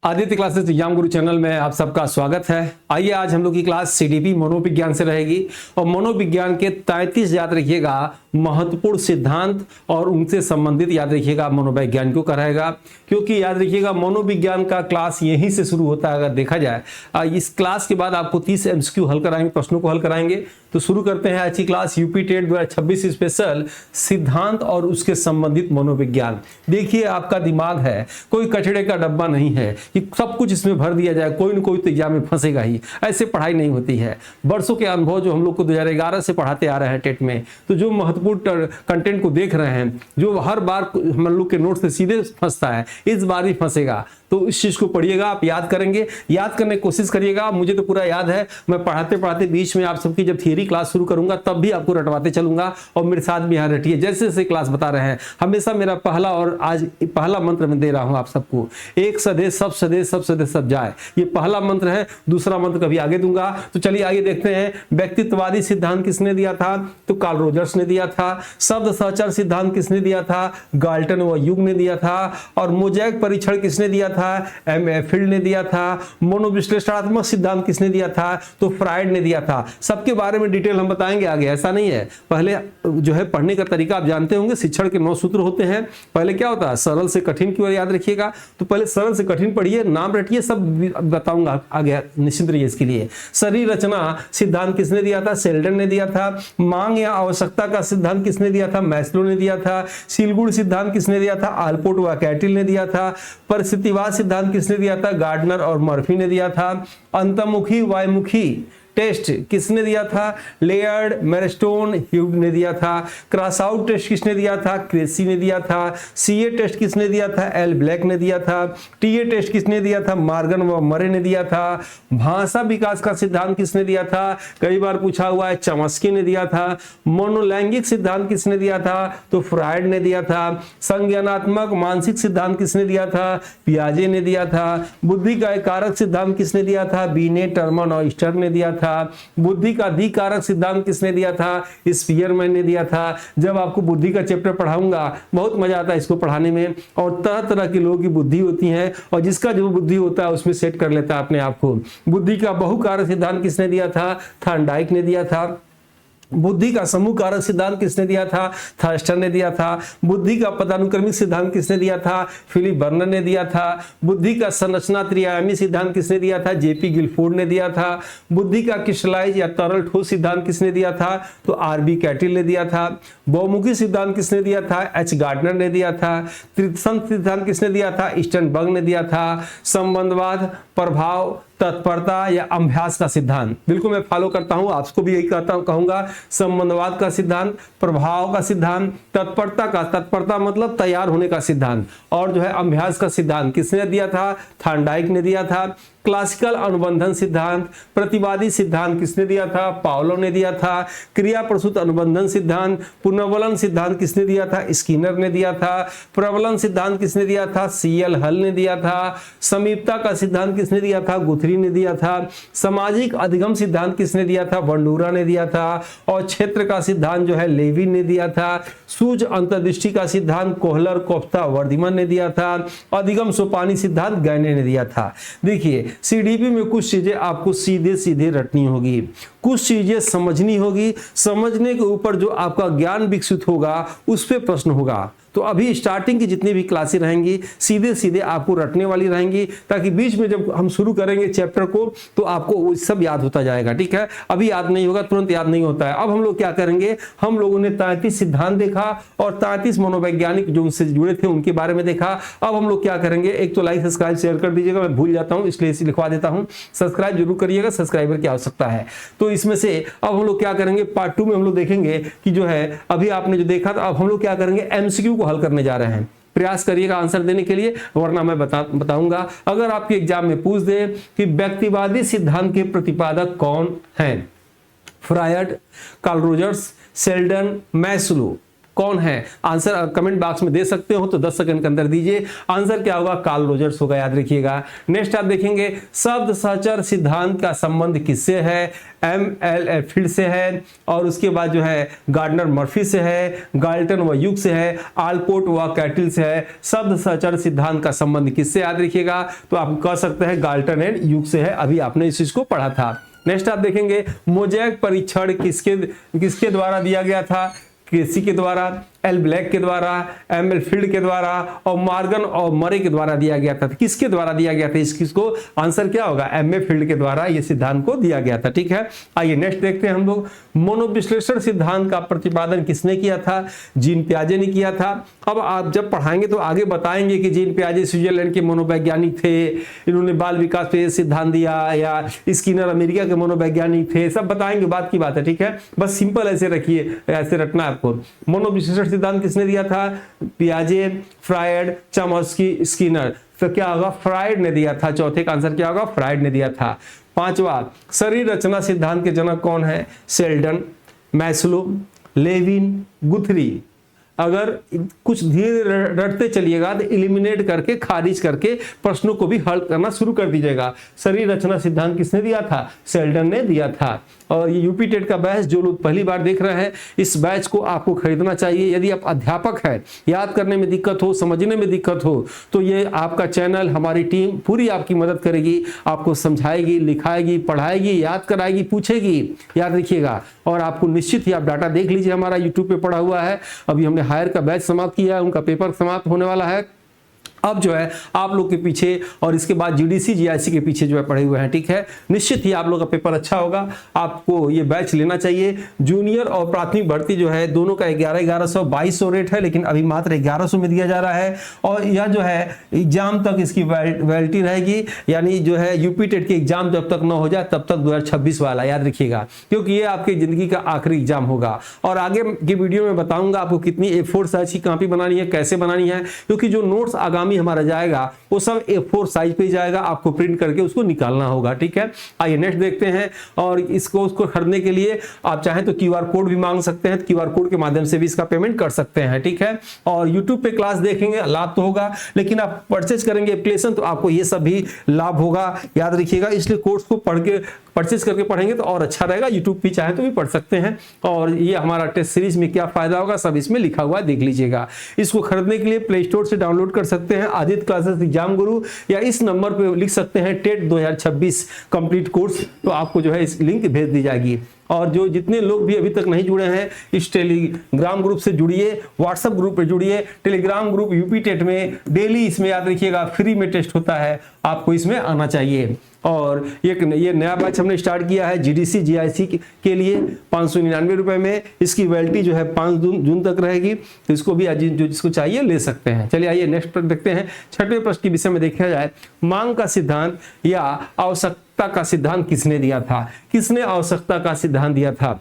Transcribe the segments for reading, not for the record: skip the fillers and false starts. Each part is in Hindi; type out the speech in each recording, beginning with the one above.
आदित्य क्लासेस एग्जाम गुरु चैनल में आप सबका स्वागत है। आइए आज हम लोग की क्लास सीडीपी मनोविज्ञान से रहेगी और मनोविज्ञान के 33 याद रखिएगा महत्वपूर्ण सिद्धांत और उनसे संबंधित याद रखिएगा मनोवैज्ञानिकों का रहेगा, क्योंकि याद रखिएगा मनोविज्ञान का क्लास यहीं से शुरू होता है। अगर देखा जाए इस क्लास के बाद आपको 30 एमसीक्यू हल कराएंगे, प्रश्नों को हल कराएंगे। तो शुरू करते हैं आज की क्लास यूपी टेट 2026 स्पेशल सिद्धांत और उसके संबंधित मनोविज्ञान। देखिए आपका दिमाग है कोई कचड़े का डब्बा नहीं है कि सब कुछ इसमें भर दिया जाए, कोई न कोई तो एग्जाम में फंसेगा ही। ऐसे पढ़ाई नहीं होती है। वर्षों के अनुभव जो हम लोग को 2011 से पढ़ाते आ रहे हैं टेट में, तो जो महत्वपूर्ण कंटेंट को देख रहे हैं, जो हर बार हम लोग के नोट से सीधे फंसता है, इस बार भी फंसेगा। तो इस चीज को पढ़िएगा, आप याद करेंगे, याद करने की कोशिश करिएगा। मुझे तो पूरा याद है, मैं पढ़ाते पढ़ाते बीच में आप सबकी जब थियरी क्लास शुरू करूंगा तब भी आपको रटवाते चलूंगा और मेरे साथ भी यहाँ रटिए जैसे जैसे क्लास बता रहे हैं। हमेशा मेरा पहला और आज पहला मंत्र मैं दे रहा हूं आप सबको, एक सदे सब सदे सब सदे सब जाए, ये पहला मंत्र है। दूसरा मंत्र कभी आगे दूंगा। तो चलिए आगे देखते हैं। व्यक्तित्ववादी सिद्धांत किसने दिया था? तो कार्ल रोजर्स ने दिया था। शब्द सहचर सिद्धांत किसने दिया था? गाल्टन व युग ने दिया था। और मोजैक परीक्षण किसने दिया था? फील्ड ने दिया था। मनोविश्लेषणात्मक सिद्धांत किसने दिया था? तो फ्रायड ने दिया था। सबके बारे में डिटेल हम बताएंगे आगे, ऐसा नहीं है। पहले जो है पढ़ने का तरीका आप जानते होंगे, शिक्षण के 9 सूत्र होते हैं। पहले क्या होता है? सरल से कठिन की ओर याद रखिएगा। तो पहले सरल से कठिन पढ़िए, नाम रटिए, सब बताऊंगा आगे, निश्चित रहिए इसके लिए। शरीर रचना सिद्धांत किसने दिया था? सेल्डन ने दिया था। मांग या आवश्यकता का सिद्धांत किसने दिया था? मैस्लो ने दिया था। सीलगुड़ सिद्धांत किसने दिया था? आल्पोर्ट व कैटिल ने दिया था। परिस्थितिवाद सिद्धांत किसने दिया था? गार्डनर और मर्फी ने दिया था। अंतर्मुखी वायुमुखी टेस्ट किसने दिया था? लेयर्ड, मेरस्टोन, ह्यूग ने दिया था। क्रॉस आउट टेस्ट किसने दिया था? क्रेसी ने दिया था। सीए टेस्ट किसने दिया था? एल ब्लैक ने दिया था। टीए टेस्ट किसने दिया था? मॉर्गन व मरे ने दिया था। भाषा विकास का सिद्धांत किसने दिया था? कई बार पूछा हुआ है, चमस्की ने दिया था। मनोलैंगिक सिद्धांत किसने दिया था? तो फ्रायड ने दिया था। संज्ञानात्मक मानसिक सिद्धांत किसने दिया था? पियाजे ने दिया था। बुद्धि का एक कारक सिद्धांत किसने दिया था? बीने, टर्मन और स्टर ने दिया था। बुद्धि का अधिकारक सिद्धांत किसने दिया था? स्पीयरमैन ने दिया था। जब आपको बुद्धि का चैप्टर पढ़ाऊंगा बहुत मजा आता है इसको पढ़ाने में, और तरह तरह के लोगों की बुद्धि होती है और जिसका जो बुद्धि होता है उसमें सेट कर लेता है अपने आप को। बुद्धि का बहुकारक सिद्धांत किसने दिया था? थॉर्नडाइक ने दिया था। बुद्धि का समूह कारक सिद्धांत किसने दिया था? थर्स्टन ने दिया था। बुद्धि का पदानुक्रमिक सिद्धांत किसने दिया था? फिलिप बर्नर ने दिया था। बुद्धि का संरचना त्रिआयामी सिद्धांत किसने दिया था? जेपी गिलफोर्ड ने दिया था। बुद्धि का क्रिस्टलाइज या तरल ठोस सिद्धांत किसने दिया था? तो आरबी कैटिल ने दिया था। बहुमुखी सिद्धांत किसने दिया था? एच गार्डनर ने दिया था। त्रिसंध सिद्धांत किसने दिया था? स्टर्नबर्ग ने दिया था। संबंधवाद, प्रभाव, तत्परता या अभ्यास का सिद्धांत बिल्कुल मैं फॉलो करता हूं, आपको भी यही कहूंगा। संबंधवाद का सिद्धांत, प्रभाव का सिद्धांत, तत्परता मतलब तैयार होने का सिद्धांत, और जो है अभ्यास का सिद्धांत किसने दिया था? थॉर्नडाइक ने दिया था। क्लासिकल अनुबंधन सिद्धांत, प्रतिवादी सिद्धांत किसने दिया था? पावलोव ने दिया था। क्रिया प्रसूत अनुबंधन सिद्धांत, पुनर्वलन सिद्धांत किसने दिया था? स्किनर ने दिया था। प्रबलन सिद्धांत किसने दिया था? सीएल हल ने दिया था। समीपता का सिद्धांत किसने दिया था? गुथरी ने दिया था। सामाजिक अधिगम सिद्धांत किसने दिया था? बंडूरा ने दिया था। और क्षेत्र का सिद्धांत जो है लेविन ने दिया था। सूझ अंतर्दृष्टि का सिद्धांत कोहलर, कोफ्ता, वर्धमान ने दिया था। अधिगम सोपानी सिद्धांत गैने ने दिया था। देखिए सीडीपी में कुछ चीजें आपको सीधे सीधे रटनी होगी, कुछ चीजें समझनी होगी। समझने के ऊपर जो आपका ज्ञान विकसित होगा उस पे प्रश्न होगा। तो अभी स्टार्टिंग की जितनी भी क्लासें रहेंगी सीधे सीधे आपको रटने वाली रहेंगी, ताकि बीच में जब हम शुरू करेंगे चैप्टर को तो आपको वो सब याद होता जाएगा। ठीक है, अभी याद नहीं होगा, तुरंत याद नहीं होता है। अब हम लोग क्या करेंगे, हम लोगों ने 33 सिद्धांत देखा और 33 मनोवैज्ञानिक जो उनसे जुड़े थे उनके बारे में देखा। अब हम लोग क्या करेंगे, एक तो लाइक सब्सक्राइब शेयर कर दीजिएगा, मैं भूल जाता हूं इसलिए लिखवा देता हूं, सब्सक्राइब जरूर करिएगा, सब्सक्राइबर की आवश्यकता है। तो इसमें से अब हम लोग क्या करेंगे, पार्ट 2 में हम लोग देखेंगे कि जो है अभी आपने जो देखा था, अब हम लोग क्या करेंगे, एमसीक्यू को हल करने जा रहे हैं। प्रयास करिएगा आंसर देने के लिए, वरना मैं बताऊंगा। अगर आपके एग्जाम में पूछ दे कि व्यक्तिवादी सिद्धांत के प्रतिपादक कौन हैं, Freud, Carl Rogers, Sheldon, Maslow, कौन है? आंसर कमेंट बॉक्स में दे सकते हो तो 10 सेकंड के अंदर दीजिए। आंसर क्या होगा? कार्ल रोजर्स होगा, याद रखिएगा। नेक्स्ट आप देखेंगे शब्द सहचर सिद्धांत का संबंध किससे है? एल फील्ड से है, और उसके बाद जो है गार्डनर मर्फी से है, गाल्टन व यूक से है, आलपोर्ट व कैटिल से है। शब्द सहचर सिद्धांत का संबंध किससे, याद रखिएगा? तो आप कह सकते हैं गाल्टन एंड यूक से है। अभी आपने इस चीज को पढ़ा था। नेक्स्ट आप देखेंगे मोज़ेक परीक्षण किसके द्वारा दिया गया था? केसी के द्वारा, एल ब्लैक के द्वारा, एल फील्ड के द्वारा और मॉर्गन और मरे के द्वारा दिया गया था। किसके द्वारा दिया गया था? इसको आंसर क्या होगा? एम फील्ड के द्वारा ये सिद्धांत को दिया गया था। ठीक है, आइए नेक्स्ट देखते हैं हम लोग। मनोविश्लेषण सिद्धांत का प्रतिपादन किसने किया था? जीन पियाजे ने किया था। अब आप जब पढ़ाएंगे तो आगे बताएंगे कि जीन पियाजे स्विट्जरलैंड के मनोवैज्ञानिक थे, इन्होंने बाल विकास पे सिद्धांत दिया, या स्किनर अमेरिका के मनोवैज्ञानिक थे, सब बताएंगे, बात की बात है। ठीक है, बस सिंपल ऐसे रखिए, ऐसे रखना आपको। मनोविश्लेषण सिद्धांत किसने दिया था? पियाजे, फ्रायड, चॉम्स्की, स्किनर। तो क्या होगा? फ्रायड ने दिया था। चौथे का आंसर क्या होगा? फ्रायड ने दिया था। पांचवा, शरीर रचना सिद्धांत के जनक कौन है? Sheldon, Maslow, Lewin, Guthrie. अगर कुछ धीरे रटते चलिएगा तो एलिमिनेट करके, खारिज करके प्रश्नों को भी हल करना शुरू कर दीजिएगा। शरीर रचना सिद्धांत किसने दिया था? शेल्डन ने दिया था। और ये यूपी टेट का बैच जो लोग पहली बार देख रहे हैं, इस बैच को आपको खरीदना चाहिए। यदि आप अध्यापक हैं, याद करने में दिक्कत हो, समझने में दिक्कत हो, तो ये आपका चैनल, हमारी टीम पूरी आपकी मदद करेगी, आपको समझाएगी, लिखाएगी, पढ़ाएगी, याद कराएगी, पूछेगी, याद रखिएगा। और आपको निश्चित ही, आप डाटा देख लीजिए, हमारा यूट्यूब पे पड़ा हुआ है। अभी हमने हायर का बैच समाप्त किया है, उनका पेपर समाप्त होने वाला है। अब जो है आप लोग के पीछे और इसके बाद जीडीसी जीआईसी के पीछे जो है पड़े हुए हैं। ठीक है, निश्चित ही आप लोग का पेपर अच्छा होगा। आपको ये बैच लेना चाहिए। जूनियर और प्राथमिक भर्ती जो है दोनों का 1100 2200 रेट है, लेकिन अभी मात्र 1100 में दिया जा रहा है। और यह जो है एग्जाम तक इसकी वैलिडिटी रहेगी, यानी जो है यूपी टेट के एग्जाम जब तक न हो जाए तब तक 2026 वाला, याद रखिएगा, क्योंकि ये आपकी जिंदगी का आखिरी एग्जाम होगा। और आगे की वीडियो में बताऊंगा आपको कितनी A4 साइज की कॉपी बनानी है, कैसे बनानी है, क्योंकि जो नोट्स आगामी हमारा जाएगा वो सब A4 साइज पे जाएगा, आपको प्रिंट करके उसको निकालना होगा। ठीक है, आइए नेक्स्ट देखते हैं। और उसको खरीदने के लिए आप चाहें तो QR कोड भी मांग सकते हैं, QR कोड के माध्यम से भी इसका पेमेंट कर सकते हैं। ठीक है, और YouTube पे क्लास देखेंगे, लाभ तो होगा, लेकिन आप परचेज करेंगे एप्लीकेशन तो आपको ये सब भी लाभ होगा, याद रखिएगा। इसलिए कोर्स को पढ़ के परचेज करके पढ़ेंगे तो और अच्छा रहेगा। यूट्यूब पे चाहे तो भी पढ़ सकते हैं। और ये हमारा टेस्ट सीरीज में क्या फायदा होगा सब इसमें लिखा हुआ है, देख लीजिएगा। इसको खरीदने के लिए प्ले स्टोर से डाउनलोड कर सकते हैं, आदित्य क्लासेस एग्जाम गुरु, या इस नंबर पे लिख सकते हैं टेट 2026 कंप्लीट कोर्स, तो आपको जो है इस लिंक भेज दी जाएगी। और जो जितने लोग भी अभी तक नहीं जुड़े हैं, इस टेलीग्राम ग्रुप से जुड़िए, व्हाट्सएप ग्रुप पे जुड़िए। टेलीग्राम ग्रुप यूपी टेट में डेली, इसमें याद रखिएगा फ्री में टेस्ट होता है, आपको इसमें आना चाहिए। और ये नया बैच हमने स्टार्ट किया है जीडीसी जीआईसी के लिए 599 रुपए में। इसकी वैलिडिटी जो है 5 जून तक रहेगी, तो इसको भी जो जिसको चाहिए ले सकते हैं। चलिए आइए नेक्स्ट पर देखते हैं। छठवें प्रश्न के विषय में देखा जाए, मांग का सिद्धांत या आवश्यकता का सिद्धांत किसने दिया था? किसने आवश्यकता का सिद्धांत दिया था?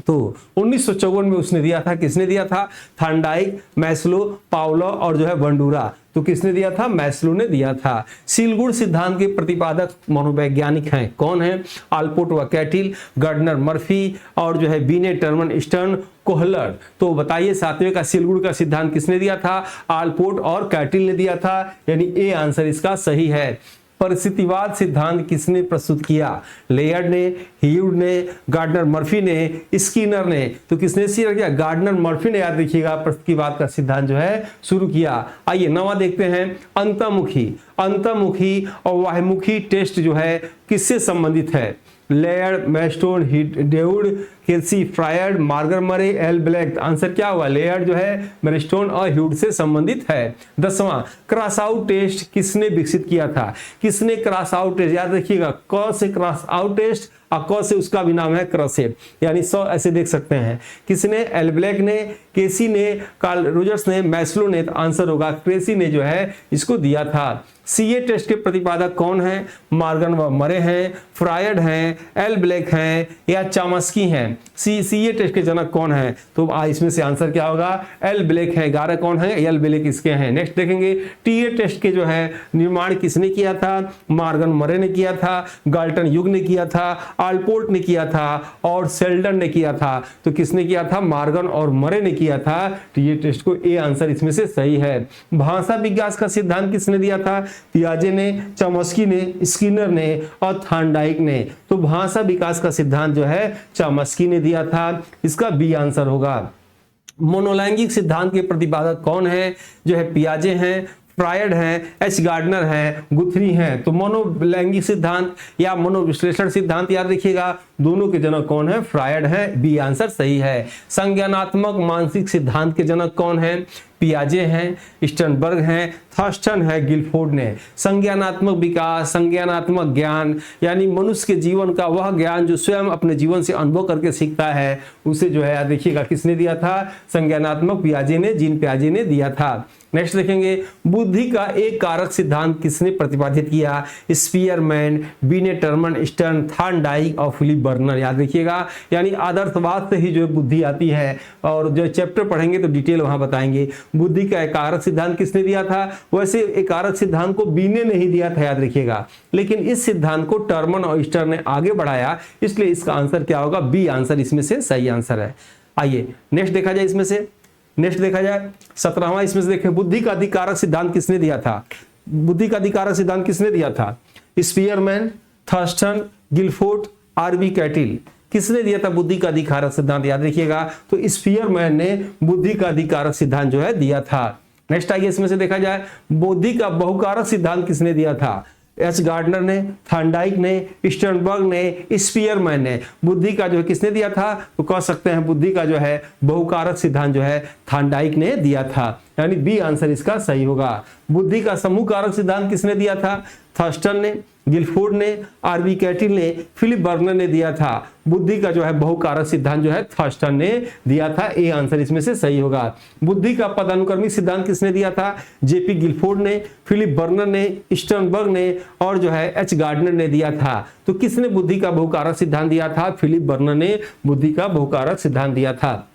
तो 1954 में उसने दिया था। किसने दिया था? थार्नडाइक, मैस्लो, पावलो और जो है बंडूरा। तो किसने दिया था? मैस्लो ने दिया था। सीलगुड़ सिद्धांत के प्रतिपादक मनोवैज्ञानिक हैं, कौन है? आलपोर्ट व कैटिल, गार्डनर मर्फी और जो है बीने टर्मन स्टर्न कोहलर। तो बताइए सातवें का सीलगुड़ का सिद्धांत किसने दिया था? आलपोर्ट और कैटिल ने दिया था, यानी ए आंसर इसका सही है। परिस्थितिवाद सिद्धांत किसने प्रस्तुत किया? लेयर्ड ने, ह्यूड ने, गार्डनर मर्फी ने, स्किनर ने। तो किसने शेयर किया? गार्डनर मर्फी ने, याद रखिएगा, परिस्थितिवाद का सिद्धांत जो है शुरू किया। आइए नवा देखते हैं। अंतर्मुखी और बाह्यमुखी टेस्ट जो है किससे संबंधित है? लेयर्ड, मैस्टोन, ह्यूड, केसी, फ्रायड, मार्गर मरे, एल ब्लैक। आंसर क्या होगा? लेयर्ड जो है मैस्टोन और ह्यूड से संबंधित है। 10वां, क्रॉस आउट टेस्ट किसने विकसित किया था? किसने क्रॉस आउट टेस्ट, याद रखिएगा, क से क्रॉस आउट टेस्ट, क से उसका भी नाम है क्रॉसेट, यानी 100 ऐसे देख सकते हैं। किसने? एल ब्लैक ने, केसी ने, कार्ल रोजर्स ने, मैस्लो ने। तो आंसर होगा क्रेसी ने जो है इसको दिया था। सीए टेस्ट के प्रतिपादक कौन है? मॉर्गन व मरे हैं, फ्रायड हैं, एल ब्लैक हैं या चॉम्स्की हैं। सीए टेस्ट के जनक कौन है? तो इसमें से आंसर क्या होगा? एल ब्लैक है। 11 कौन है? एल ब्लैक इसके हैं। नेक्स्ट देखेंगे टीए टेस्ट के जो है निर्माण किसने किया था? मॉर्गन मरे ने किया था, गाल्टन युग ने किया था, आल्पोर्ट ने किया था और सेल्डन ने किया था। तो किसने किया था? मॉर्गन और मरे ने किया था टीए टेस्ट को। ए आंसर इसमें से सही है। भाषा विकास का सिद्धांत किसने दिया था? पियाजे ने, चॉम्स्की ने, स्किनर ने और थॉर्नडाइक ने। तो भाषा विकास का सिद्धांत जो है चॉम्स्की ने दिया था। इसका बी आंसर होगा। मोनोलैंगिक सिद्धांत के प्रतिपादक कौन है? जो है पियाजे हैं, फ्रायड हैं, एच गार्डनर हैं, गुथरी हैं। तो मोनोलैंगिक सिद्धांत या मनोविश्लेषण सिद्धांत याद रखिएगा, दोनों के जनक कौन है? फ्रायड है। बी आंसर सही है। संज्ञानात्मक मानसिक सिद्धांत के जनक कौन है? पियाजे हैं, स्टर्नबर्ग हैं, थर्स्टन है, गिलफोर्ड ने। संज्ञानात्मक विकास, संज्ञानात्मक ज्ञान यानी मनुष्य के जीवन का वह ज्ञान जो स्वयं अपने जीवन से अनुभव करके सीखता है, उसे जो है याद रखिएगा किसने दिया था? संज्ञानात्मक पियाजे ने, जीन पियाजे ने दिया था। नेक्स्ट देखेंगे बुद्धि का एक कारक सिद्धांत किसने प्रतिपादित किया? स्पीयरमैन, बीने टर्मन, स्टर्न, थॉर्नडाइक और फिलिप बर्नर। याद रखिएगा यानी आदर्शवाद से ही जो बुद्धि आती है, और जो चैप्टर पढ़ेंगे तो डिटेल वहां बताएंगे। बुद्धि का एक कारक सिद्धांत किसने दिया था? वैसे एक कारक सिद्धांत को बीने नहीं दिया था याद रखिएगा, लेकिन इस सिद्धांत को टर्मन और स्टर्न ने आगे बढ़ाया, इसलिए इसका आंसर क्या होगा? बी आंसर इसमें से सही आंसर है। आइए नेक्स्ट देखा जाए। इसमें से नेक्स्ट देखा जाए 17वां। इसमें से देखें बुद्धि का अधिकारक सिद्धांत किसने दिया था? बुद्धि का अधिकारक सिद्धांत किसने दिया था? Spearman, Thurstone, Guilford, R B Cattell. किसने दिया था बुद्धि का अधिकारक सिद्धांत? याद रखिएगा तो स्पीयरमैन ने बुद्धि का अधिकारक सिद्धांत जो है दिया था। नेक्स्ट आइए इसमें से देखा जाए बुद्धि का बहुकारक सिद्धांत किसने दिया था? एच गार्डनर ने, थॉर्नडाइक ने, स्टर्नबर्ग ने, स्पीयरमैन ने। बुद्धि का जो है किसने दिया था? तो कह सकते हैं बुद्धि का जो है बहुकारक सिद्धांत जो है थॉर्नडाइक ने दिया था, यानी बी आंसर इसका सही होगा। बुद्धि का समूह कारक सिद्धांत किसने दिया था? थर्स्टन ने, गिलफोर्ड ने, आरबी कैटिल ने, फिलिप बर्नर ने दिया था। बुद्धि का जो है बहुकारक सिद्धांत जो है थर्स्टन ने दिया था। ए आंसर इसमें से सही होगा। बुद्धि का पदानुक्रमिक सिद्धांत किसने दिया था? जेपी गिलफोर्ड ने, फिलिप बर्नर ने, स्टर्नबर्ग ने और जो है एच गार्डनर ने दिया था। तो किसने बुद्धि का बहुकारक सिद्धांत दिया था? फिलिप बर्नर ने बुद्धि का बहुकारक सिद्धांत दिया था।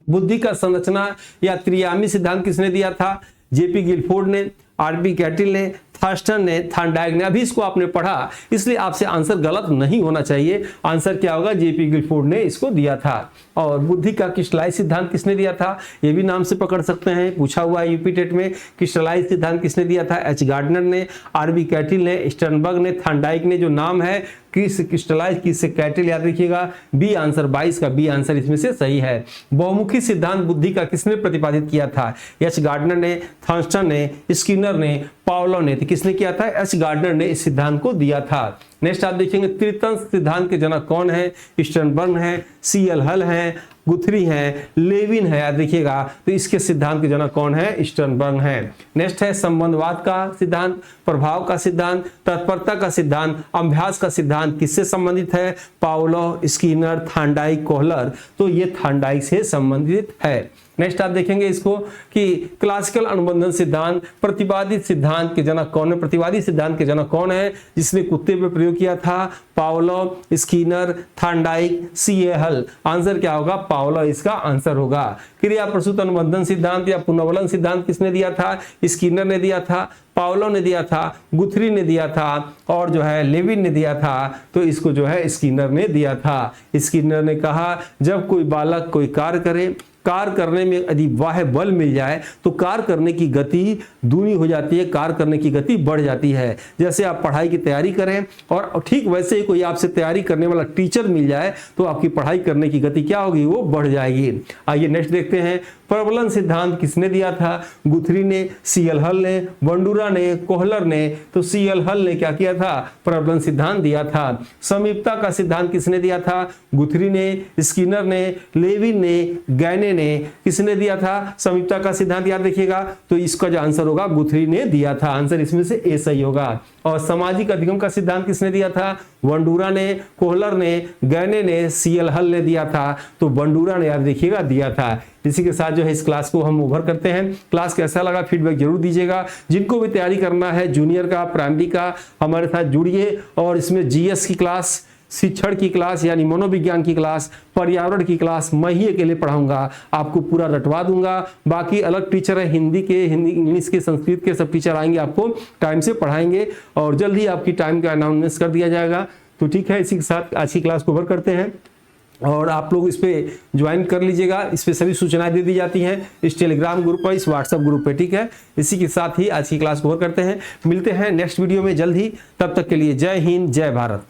बुद्धि का संरचना या त्रियामी सिद्धांत किसने दिया था? जेपी गिलफोर्ड ने, आरबी कैटिल ने, थर्स्टन ने, थॉर्नडाइक ने। अभी इसको आपने पढ़ा, इसलिए आपसे आंसर गलत नहीं होना चाहिए। आंसर क्या होगा? जेपी गिलफोर्ड ने इसको दिया था। और बुद्धि का क्रिस्टलाइज सिद्धांत किसने दिया था? ये भी नाम से पकड़ सकते हैं, पूछा हुआ है यूपी टेट में। क्रिस्टलाइज सिद्धांत किसने दिया था? एच गार्डनर ने, आरबी कैटिल ने, स्टर्नबर्ग ने, थॉर्नडाइक ने। जो नाम है क्रिस्टलाइज किससे कैटिल याद रखिएगा। बी आंसर 22 का बी आंसर इसमें से सही है। बहुमुखी सिद्धांत बुद्धि का किसने प्रतिपादित किया था? एच गार्डनर ने, थॉर्स्टन ने, स्किनर ने, पावलो ने। किसने किया था? एच गार्डनर ने इस सिद्धांत को दिया था। नेक्स्ट आप देखेंगे त्रितंत्र सिद्धांत के जनक कौन है? स्टर्नबर्ग है, सीएल हल है, गुथरी है, लेविन है। याद रखिएगा तो इसके सिद्धांत के जनक कौन है? स्टर्नबर्ग है। नेक्स्ट है संबंधवाद का सिद्धांत, प्रभाव का सिद्धांत, तत्परता का सिद्धांत, अभ्यास का सिद्धांत किससे संबंधित है? Pavlov, Skinner, Thorndike, Kohler. तो ये थॉर्नडाइक से संबंधित है। नेक्स्ट आप देखेंगे इसको कि क्लासिकल अनुबंधन सिद्धांत, प्रतिवादी सिद्धांत के जनक कौन है? प्रतिवादी सिद्धांत के जनक कौन है जिसने कुत्ते पे प्रयोग किया था? पावलो, स्किनर, थॉर्नडाइक, सीए हल। आंसर क्या होगा? पावलो इसका आंसर होगा। क्रिया प्रसूत अनुबंधन सिद्धांत या पुनर्वलन सिद्धांत किसने दिया था? स्किनर ने दिया था, पावलो ने दिया था, गुथरी ने दिया था और जो है लेविन ने दिया था। तो इसको जो है स्किनर ने दिया था। स्किनर ने कहा जब कोई बालक कोई कार्य करे, कार्य करने में यदि बाह्य बल मिल जाए तो कार्य करने की गति दूनी हो जाती है, कार्य करने की गति बढ़ जाती है। जैसे आप पढ़ाई की तैयारी करें और ठीक वैसे ही कोई आपसे तैयारी करने वाला टीचर मिल जाए तो आपकी पढ़ाई करने की गति क्या होगी? वो बढ़ जाएगी। आइए नेक्स्ट देखते हैं प्रबलन सिद्धांत किसने दिया था? गुथरी ने, सीएल हल ने, बंडूरा ने, कोहलर ने। तो सीएल हल ने क्या किया था? प्रबलन सिद्धांत दिया था। समीपता का सिद्धांत किसने दिया था? गुथरी ने, स्किनर ने, लेविन ने, गैने ने। किसने दिया था समीपता का सिद्धांत? याद रखिएगा तो इसका जो आंसर होगा गुथरी ने दिया था। आंसर इसमें से ए सही होगा। और सामाजिक अधिगम का सिद्धांत किसने दिया था? बंडूरा ने, कोहलर ने, गैने ने, सीएल हल ने दिया था। तो बंडूरा ने याद रखिएगा दिया था। इसी के साथ जो है इस क्लास को हम ओवर करते हैं। क्लास कैसा लगा फीडबैक जरूर दीजिएगा। जिनको भी तैयारी करना है जूनियर का, प्राइमरी का, हमारे साथ जुड़िए और इसमें जीएस की क्लास शिक्षण की क्लास यानी मनोविज्ञान की क्लास, पर्यावरण की क्लास मैं ही अकेले पढ़ाऊंगा, आपको पूरा रटवा दूंगा। बाकी अलग टीचर है, हिंदी के, हिंदी इंग्लिश के, संस्कृत के सब टीचर आएंगे, आपको टाइम से पढ़ाएंगे और जल्द ही आपकी टाइम का अनाउंसमेंट कर दिया जाएगा। तो ठीक है, इसी के साथ आज की क्लास कवर करते हैं और आप लोग इस पे ज्वाइन कर लीजिएगा। इस पे सभी सूचनाएं दे दी जाती हैं इस टेलीग्राम ग्रुप पर, इस व्हाट्सएप ग्रुप पे। ठीक है, इसी के साथ ही आज की क्लास कवर करते हैं। मिलते हैं नेक्स्ट वीडियो में जल्द ही, तब तक के लिए जय हिंद, जय भारत।